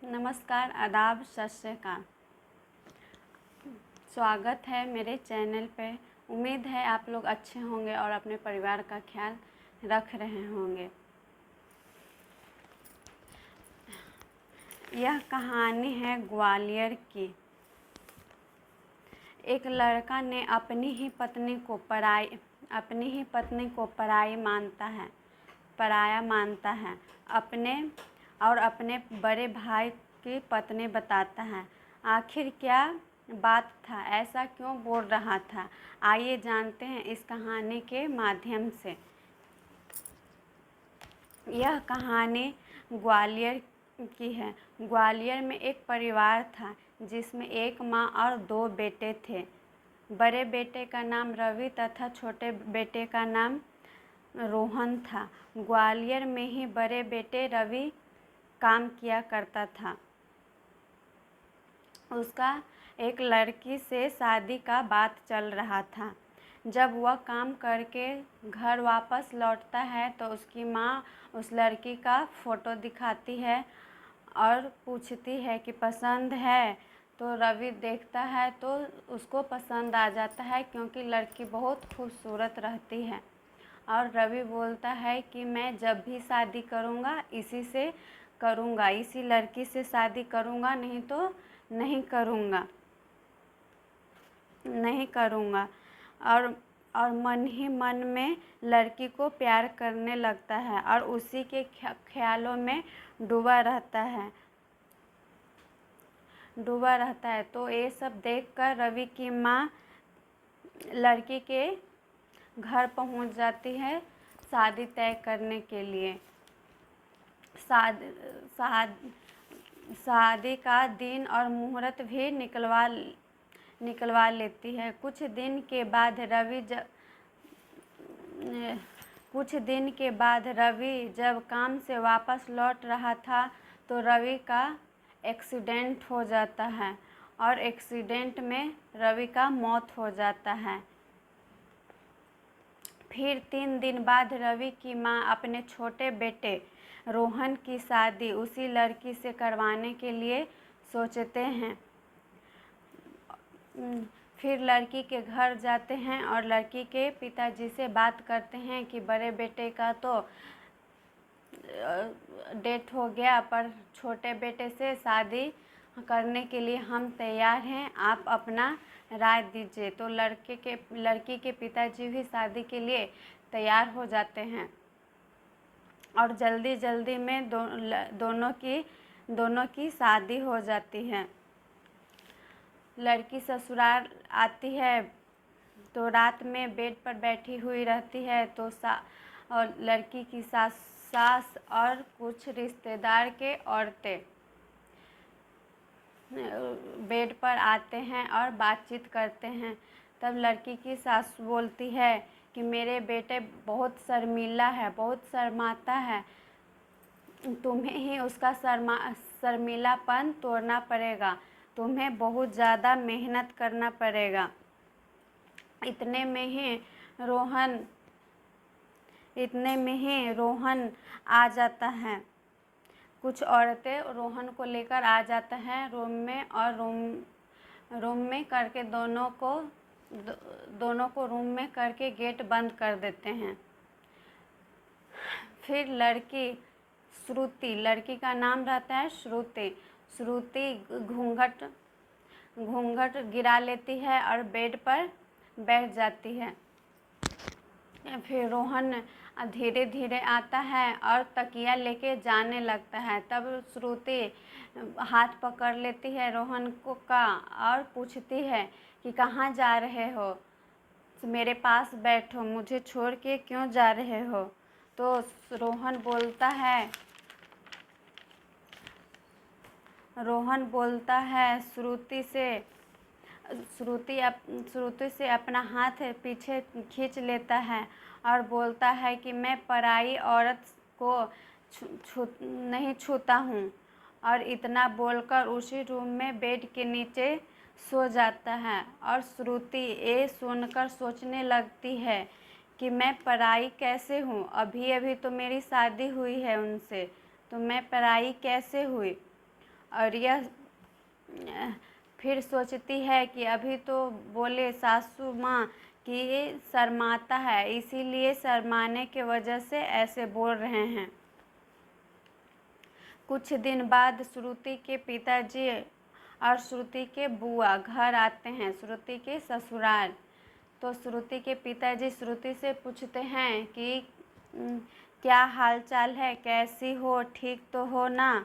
नमस्कार, आदाब, सत श्री अकाल। स्वागत है मेरे चैनल पे। उम्मीद है आप लोग अच्छे होंगे और अपने परिवार का ख्याल रख रहे होंगे। यह कहानी है ग्वालियर की। एक लड़का ने अपनी ही पत्नी को पराया मानता है। अपने बड़े भाई की पत्नी बताता है। आखिर क्या बात था, ऐसा क्यों बोल रहा था? आइए जानते हैं इस कहानी के माध्यम से। यह कहानी ग्वालियर की है। ग्वालियर में एक परिवार था जिसमें एक माँ और 2 बेटे थे। बड़े बेटे का नाम रवि तथा छोटे बेटे का नाम रोहन था। ग्वालियर में ही बड़े बेटे रवि काम किया करता था। उसका एक लड़की से शादी का बात चल रहा था। जब वह काम करके घर वापस लौटता है तो उसकी माँ उस लड़की का फ़ोटो दिखाती है और पूछती है कि पसंद है। तो रवि देखता है तो उसको पसंद आ जाता है, क्योंकि लड़की बहुत खूबसूरत रहती है। और रवि बोलता है कि मैं जब भी शादी करूँगा इसी लड़की से शादी करूँगा, नहीं तो नहीं करूँगा। और मन ही मन में लड़की को प्यार करने लगता है और उसी के ख्यालों में डूबा रहता है। तो ये सब देखकर रवि की माँ लड़की के घर पहुंच जाती है शादी तय करने के लिए। शादी का दिन और मुहूर्त भी निकलवा लेती है। कुछ दिन के बाद रवि जब काम से वापस लौट रहा था तो रवि का एक्सीडेंट हो जाता है और एक्सीडेंट में रवि का मौत हो जाता है। फिर 3 दिन बाद रवि की माँ अपने छोटे बेटे रोहन की शादी उसी लड़की से करवाने के लिए सोचते हैं। फिर लड़की के घर जाते हैं और लड़की के पिताजी से बात करते हैं कि बड़े बेटे का तो डेथ हो गया, पर छोटे बेटे से शादी करने के लिए हम तैयार हैं, आप अपना राय दीजिए। तो लड़की के पिताजी भी शादी के लिए तैयार हो जाते हैं और जल्दी में दोनों की शादी हो जाती है। लड़की ससुराल आती है तो रात में बेड पर बैठी हुई रहती है तो और लड़की की सास और कुछ रिश्तेदार के औरतें बेड पर आते हैं और बातचीत करते हैं। तब लड़की की सास बोलती है कि मेरे बेटे बहुत शर्मीला है, बहुत शर्माता है, तुम्हें ही उसका शर्मीलापन तोड़ना पड़ेगा, तुम्हें बहुत ज़्यादा मेहनत करना पड़ेगा। इतने में ही रोहन आ जाता है। कुछ औरतें रोहन को लेकर आ जाता है रूम में और रूम में करके दोनों को रूम में करके गेट बंद कर देते हैं। फिर लड़की का नाम रहता है श्रुति घूंघट गिरा लेती है और बेड पर बैठ जाती है। फिर रोहन धीरे धीरे आता है और तकिया लेके जाने लगता है। तब श्रुति हाथ पकड़ लेती है रोहन का और पूछती है कि कहाँ जा रहे हो, मेरे पास बैठो, मुझे छोड़ के क्यों जा रहे हो? तो रोहन बोलता है श्रुति से अपना हाथ पीछे खींच लेता है और बोलता है कि मैं पराई औरत को नहीं छूता हूँ। और इतना बोलकर उसी रूम में बेड के नीचे सो जाता है। और श्रुति ये सुनकर सोचने लगती है कि मैं पराई कैसे हूँ, अभी तो मेरी शादी हुई है उनसे, तो मैं पराई कैसे हुई? और यह फिर सोचती है कि अभी तो बोले सासू माँ कि शर्माता है, इसीलिए शर्माने के वजह से ऐसे बोल रहे हैं। कुछ दिन बाद श्रुति के पिताजी और श्रुति के बुआ घर आते हैं, श्रुति के ससुराल। तो श्रुति के पिताजी श्रुति से पूछते हैं कि क्या हाल चाल है, कैसी हो, ठीक तो हो ना,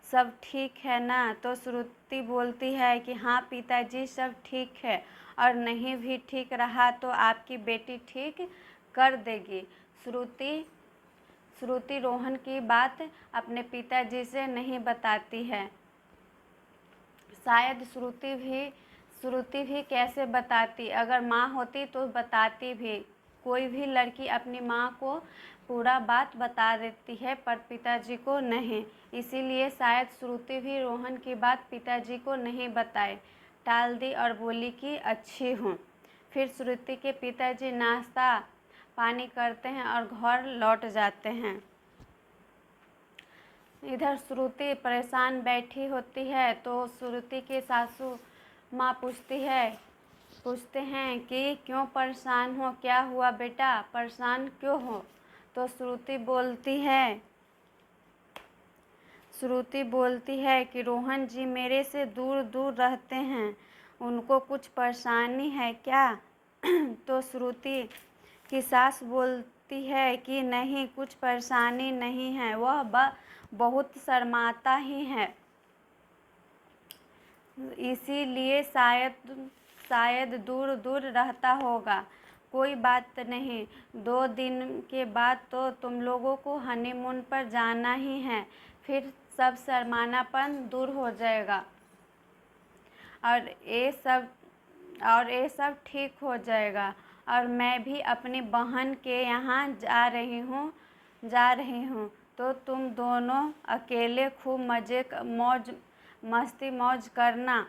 सब ठीक है ना। तो श्रुति बोलती है कि हाँ पिताजी सब ठीक है, और नहीं भी ठीक रहा तो आपकी बेटी ठीक कर देगी। श्रुति रोहन की बात अपने पिताजी से नहीं बताती है। शायद श्रुति भी कैसे बताती, अगर माँ होती तो बताती भी। कोई भी लड़की अपनी माँ को पूरा बात बता देती है, पर पिताजी को नहीं। इसीलिए शायद श्रुति भी रोहन की बात पिताजी को नहीं बताए, टाल दी और बोली कि अच्छी हूँ। फिर श्रुति के पिताजी नाश्ता पानी करते हैं और घर लौट जाते हैं। इधर श्रुति परेशान बैठी होती है, तो श्रुति की सासू माँ पूछते हैं कि क्यों परेशान हो, क्या हुआ बेटा, परेशान क्यों हो। तो श्रुति बोलती है कि रोहन जी मेरे से दूर दूर रहते हैं, उनको कुछ परेशानी है क्या। तो श्रुति की सास बोलती है कि नहीं, कुछ परेशानी नहीं है, वह बहुत शर्माता ही है, इसीलिए शायद दूर दूर रहता होगा। कोई बात नहीं, 2 दिन के बाद तो तुम लोगों को हनीमून पर जाना ही है, फिर सब शर्मानापन दूर हो जाएगा और ये सब ठीक हो जाएगा। और मैं भी अपनी बहन के यहाँ जा रही हूँ, तो तुम दोनों अकेले खूब मस्ती मौज करना।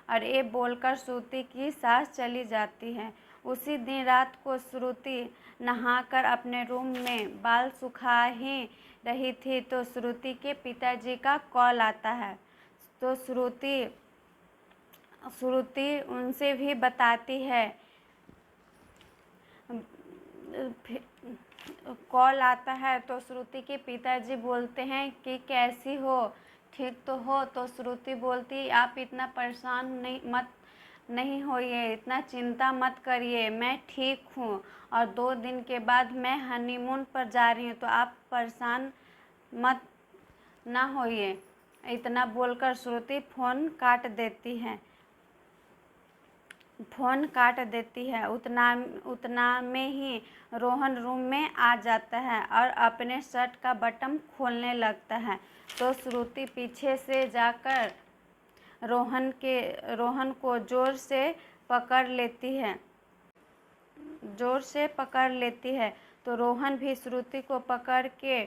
और ये बोलकर श्रुति की सास चली जाती है। उसी दिन रात को श्रुति नहाकर अपने रूम में बाल सुखा ही रही थी, तो श्रुति के पिताजी का कॉल आता है। तो श्रुति उनसे भी बताती है, कॉल आता है तो श्रुति के पिताजी बोलते हैं कि कैसी हो, ठीक तो हो। तो श्रुति बोलती आप इतना परेशान नहीं होइए, इतना चिंता मत करिए, मैं ठीक हूँ और 2 दिन के बाद मैं हनीमून पर जा रही हूँ, तो आप परेशान मत ना होइए। इतना बोलकर श्रुति फ़ोन काट देती है। उतना में ही रोहन रूम में आ जाता है और अपने शर्ट का बटन खोलने लगता है। तो श्रुति पीछे से जाकर रोहन को जोर से पकड़ लेती है। तो रोहन भी श्रुति को पकड़ के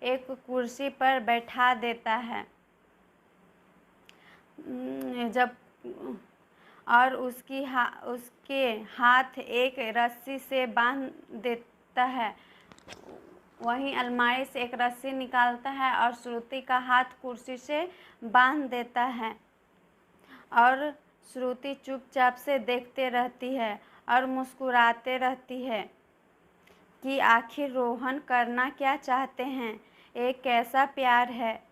एक कुर्सी पर बैठा देता है और उसके हाथ एक रस्सी से बांध देता है। वहीं अलमारी से एक रस्सी निकालता है और श्रुति का हाथ कुर्सी से बांध देता है और श्रुति चुपचाप से देखते रहती है और मुस्कुराते रहती है कि आखिर रोहन करना क्या चाहते हैं, ये कैसा प्यार है।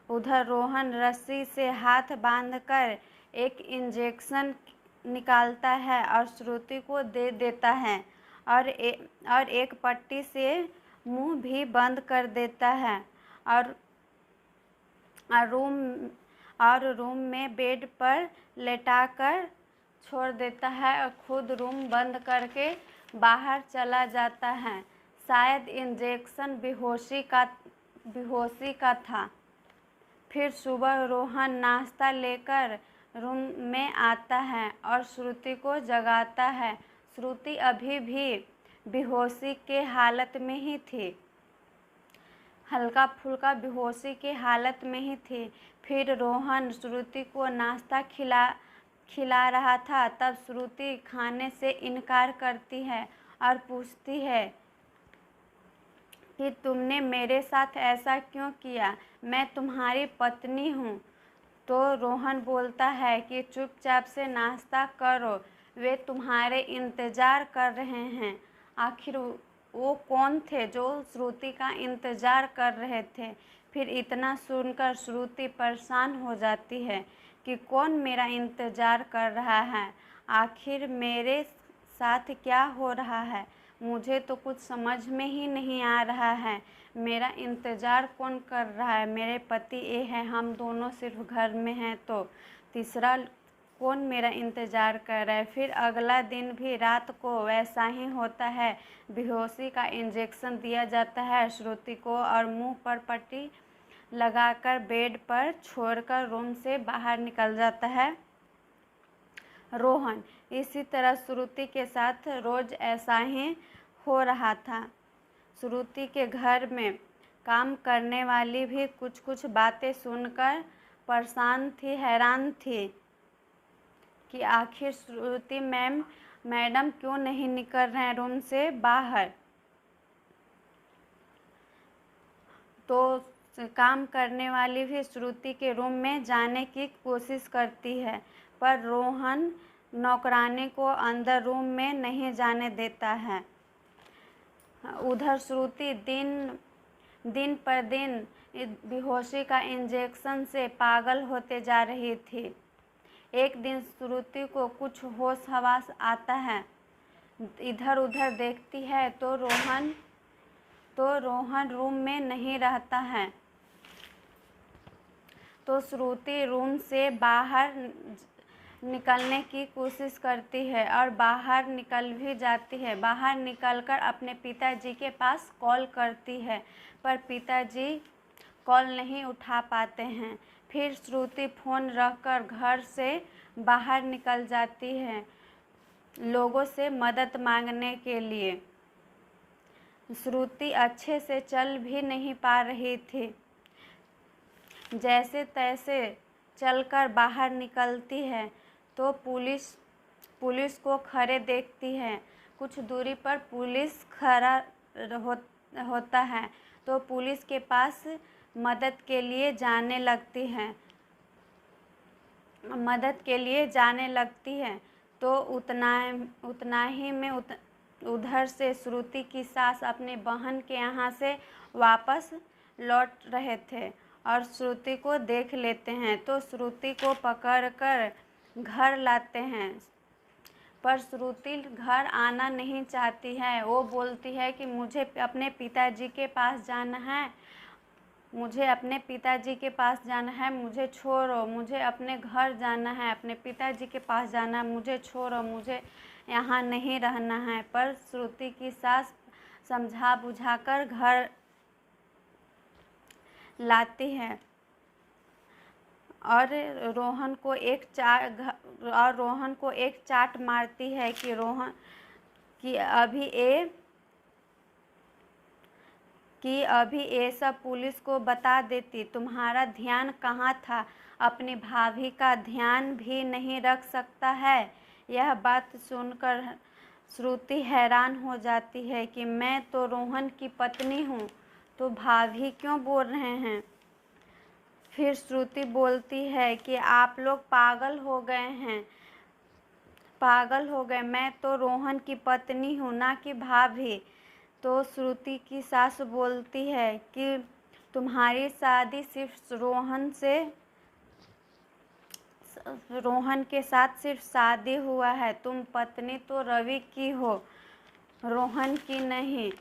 उधर रोहन रस्सी से हाथ बांधकर एक इंजेक्शन निकालता है और श्रुति को दे देता है और एक पट्टी से मुंह भी बंद कर देता है और रूम में बेड पर लेटाकर छोड़ देता है और खुद रूम बंद करके बाहर चला जाता है। शायद इंजेक्शन बेहोशी का था। फिर सुबह रोहन नाश्ता लेकर रूम में आता है और श्रुति को जगाता है। श्रुति अभी भी बेहोशी के हालत में ही थी, हल्का फुल्का बेहोशी के हालत में ही थी। फिर रोहन श्रुति को नाश्ता खिला रहा था, तब श्रुति खाने से इनकार करती है और पूछती है कि तुमने मेरे साथ ऐसा क्यों किया, मैं तुम्हारी पत्नी हूँ। तो रोहन बोलता है कि चुपचाप से नाश्ता करो, वे तुम्हारे इंतज़ार कर रहे हैं। आखिर वो कौन थे जो श्रुति का इंतज़ार कर रहे थे? फिर इतना सुनकर श्रुति परेशान हो जाती है कि कौन मेरा इंतज़ार कर रहा है, आखिर मेरे साथ क्या हो रहा है, मुझे तो कुछ समझ में ही नहीं आ रहा है। मेरा इंतज़ार कौन कर रहा है? मेरे पति ये है, हम दोनों सिर्फ घर में हैं, तो तीसरा कौन मेरा इंतज़ार कर रहा है? फिर अगला दिन भी रात को वैसा ही होता है। बेहोशी का इंजेक्शन दिया जाता है श्रुति को और मुंह पर पट्टी लगाकर बेड पर छोड़कर रूम से बाहर निकल जाता है रोहन। इसी तरह श्रुति के साथ रोज़ ऐसा ही हो रहा था। श्रुति के घर में काम करने वाली भी कुछ कुछ बातें सुनकर परेशान थी, हैरान थी कि आखिर श्रुति मैडम क्यों नहीं निकल रहे हैं रूम से बाहर। तो काम करने वाली भी श्रुति के रूम में जाने की कोशिश करती है, पर रोहन नौकरानी को अंदर रूम में नहीं जाने देता है। उधर श्रुति दिन पर दिन बेहोशी का इंजेक्शन से पागल होते जा रही थी। एक दिन श्रुति को कुछ होश हवास आता है, इधर उधर देखती है तो रोहन रूम में नहीं रहता है। तो श्रुति रूम से बाहर निकलने की कोशिश करती है और बाहर निकल भी जाती है। बाहर निकलकर अपने पिताजी के पास कॉल करती है, पर पिताजी कॉल नहीं उठा पाते हैं। फिर श्रुति फ़ोन रखकर घर से बाहर निकल जाती है लोगों से मदद मांगने के लिए। श्रुति अच्छे से चल भी नहीं पा रही थी। जैसे तैसे चलकर बाहर निकलती है तो पुलिस को खड़े देखती है। कुछ दूरी पर पुलिस खड़ा होता है तो पुलिस के पास मदद के लिए जाने लगती है तो उतना ही में उधर से श्रुति की सास अपने बहन के यहाँ से वापस लौट रहे थे और श्रुति को देख लेते हैं तो श्रुति को पकड़कर घर लाते हैं। पर श्रुति घर आना नहीं चाहती है। वो बोलती है कि मुझे अपने पिताजी के पास जाना है, मुझे छोड़ो, मुझे अपने घर जाना है, अपने पिताजी के पास जाना है, मुझे छोड़ो, मुझे यहाँ नहीं रहना है। पर श्रुति की सास समझा बुझाकर घर लाती है और रोहन को एक चाट मारती है कि अभी ये सब पुलिस को बता देती। तुम्हारा ध्यान कहाँ था? अपनी भाभी का ध्यान भी नहीं रख सकता है। यह बात सुनकर श्रुति हैरान हो जाती है कि मैं तो रोहन की पत्नी हूँ, तो भाभी क्यों बोल रहे हैं? फिर श्रुति बोलती है कि आप लोग पागल हो गए, मैं तो रोहन की पत्नी हूँ, ना कि भाभी। तो श्रुति की सास बोलती है कि तुम्हारी शादी सिर्फ रोहन के साथ सिर्फ शादी हुआ है, तुम पत्नी तो रवि की हो, रोहन की नहीं।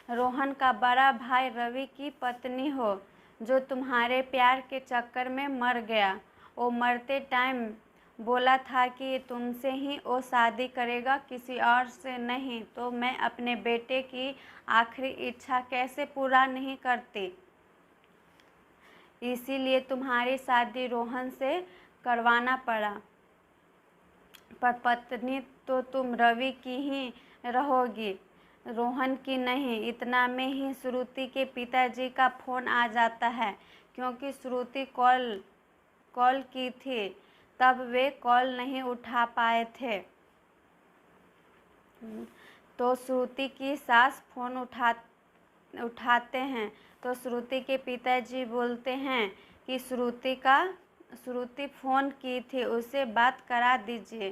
रोहन का बड़ा भाई रवि की पत्नी हो, जो तुम्हारे प्यार के चक्कर में मर गया। वो मरते टाइम बोला था कि तुमसे ही वो शादी करेगा, किसी और से नहीं। तो मैं अपने बेटे की आखिरी इच्छा कैसे पूरा नहीं करती? इसीलिए तुम्हारी शादी रोहन से करवाना पड़ा, पर पत्नी तो तुम रवि की ही रहोगी, रोहन की नहीं। इतना में ही श्रुति के पिताजी का फ़ोन आ जाता है, क्योंकि श्रुति कॉल की थी, तब वे कॉल नहीं उठा पाए थे। तो श्रुति की सास फ़ोन उठाते हैं तो श्रुति के पिताजी बोलते हैं कि श्रुति फ़ोन की थी, उसे बात करा दीजिए।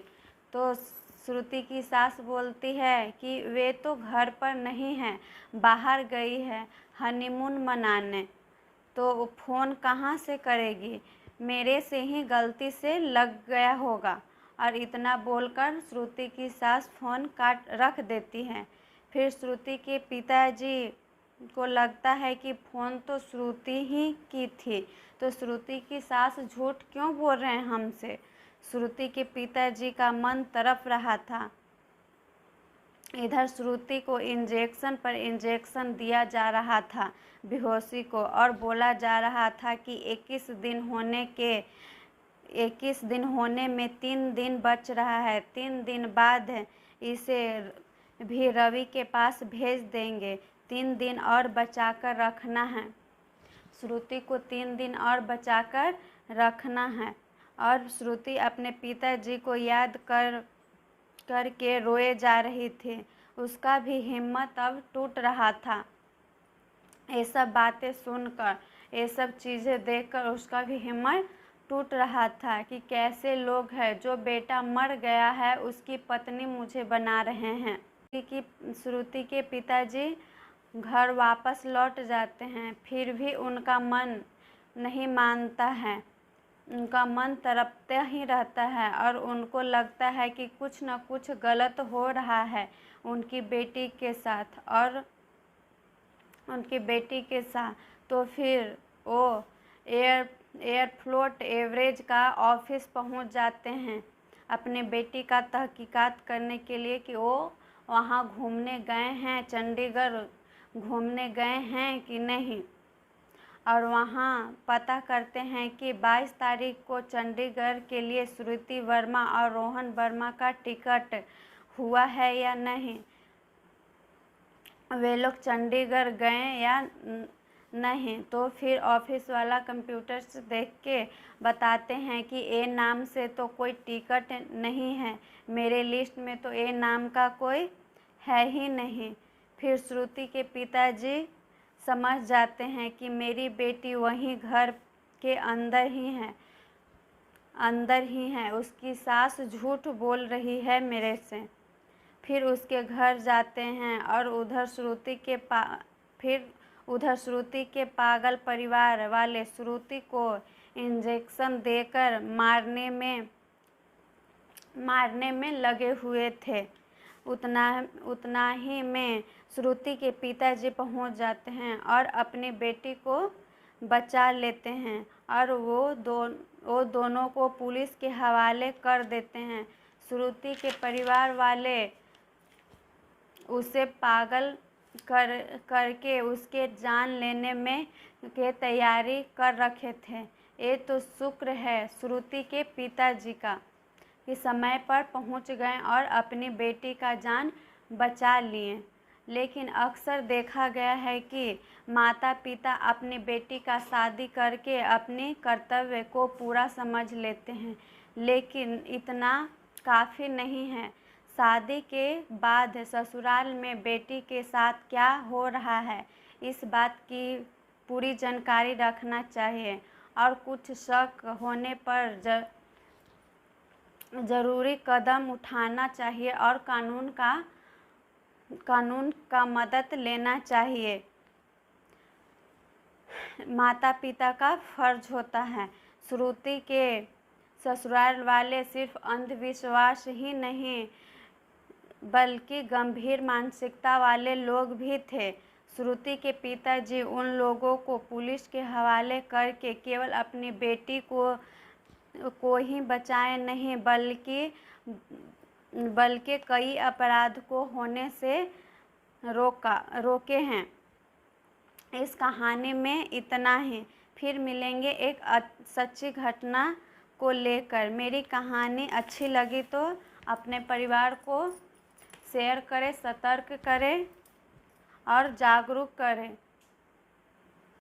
तो श्रुति की सास बोलती है कि वे तो घर पर नहीं है, बाहर गई है हनीमून मनाने, तो फ़ोन कहाँ से करेगी, मेरे से ही गलती से लग गया होगा। और इतना बोलकर श्रुति की सास फ़ोन काट रख देती है। फिर श्रुति के पिताजी को लगता है कि फ़ोन तो श्रुति ही की थी, तो श्रुति की सास झूठ क्यों बोल रहे हैं हमसे। श्रुति के पिताजी का मन तड़प रहा था। इधर श्रुति को इंजेक्शन पर इंजेक्शन दिया जा रहा था बेहोशी को, और बोला जा रहा था कि 21 दिन होने में 3 दिन बच रहा है, 3 दिन बाद इसे भी रवि के पास भेज देंगे, 3 दिन और बचाकर रखना है। श्रुति को 3 दिन और बचाकर रखना है। और श्रुति अपने पिताजी को याद करके रोए जा रही थी। उसका भी हिम्मत अब टूट रहा था। ये सब बातें सुनकर, ये सब चीज़ें देखकर उसका भी हिम्मत टूट रहा था कि कैसे लोग हैं जो बेटा मर गया है उसकी पत्नी मुझे बना रहे हैं। श्रुति के पिताजी घर वापस लौट जाते हैं, फिर भी उनका मन नहीं मानता है। उनका मन तड़पता ही रहता है और उनको लगता है कि कुछ न कुछ गलत हो रहा है उनकी बेटी के साथ और उनकी बेटी के साथ। तो फिर वो एयरफ्लोट एवरेज का ऑफिस पहुंच जाते हैं अपने बेटी का तहकीकात करने के लिए कि वो वहाँ घूमने गए हैं, चंडीगढ़ घूमने गए हैं कि नहीं। और वहाँ पता करते हैं कि 22 तारीख को चंडीगढ़ के लिए श्रुति वर्मा और रोहन वर्मा का टिकट हुआ है या नहीं, वे लोग चंडीगढ़ गए या नहीं। तो फिर ऑफिस वाला कंप्यूटर से देख के बताते हैं कि ए नाम से तो कोई टिकट नहीं है, मेरे लिस्ट में तो ए नाम का कोई है ही नहीं। फिर श्रुति के पिताजी समझ जाते हैं कि मेरी बेटी वहीं घर के अंदर ही है, उसकी सास झूठ बोल रही है मेरे से। फिर उसके घर जाते हैं और उधर श्रुति के पागल परिवार वाले श्रुति को इंजेक्शन देकर मारने में लगे हुए थे। उतना ही में श्रुति के पिताजी पहुंच जाते हैं और अपनी बेटी को बचा लेते हैं और वो दोनों को पुलिस के हवाले कर देते हैं। श्रुति के परिवार वाले उसे पागल करके उसके जान लेने में के तैयारी कर रखे थे। ये तो शुक्र है श्रुति के पिताजी का कि समय पर पहुंच गए और अपनी बेटी का जान बचा लिए। लेकिन अक्सर देखा गया है कि माता पिता अपनी बेटी का शादी करके अपने कर्तव्य को पूरा समझ लेते हैं, लेकिन इतना काफ़ी नहीं है। शादी के बाद ससुराल में बेटी के साथ क्या हो रहा है इस बात की पूरी जानकारी रखना चाहिए और कुछ शक होने पर ज़रूरी कदम उठाना चाहिए और कानून का मदद लेना चाहिए। माता पिता का फर्ज होता है। श्रुति के ससुराल वाले सिर्फ अंधविश्वास ही नहीं बल्कि गंभीर मानसिकता वाले लोग भी थे। श्रुति के पिताजी उन लोगों को पुलिस के हवाले करके केवल अपनी बेटी को ही बचाए नहीं बल्कि कई अपराध को होने से रोके हैं। इस कहानी में इतना ही। फिर मिलेंगे एक सच्ची घटना को लेकर। मेरी कहानी अच्छी लगी तो अपने परिवार को शेयर करें, सतर्क करें और जागरूक करें।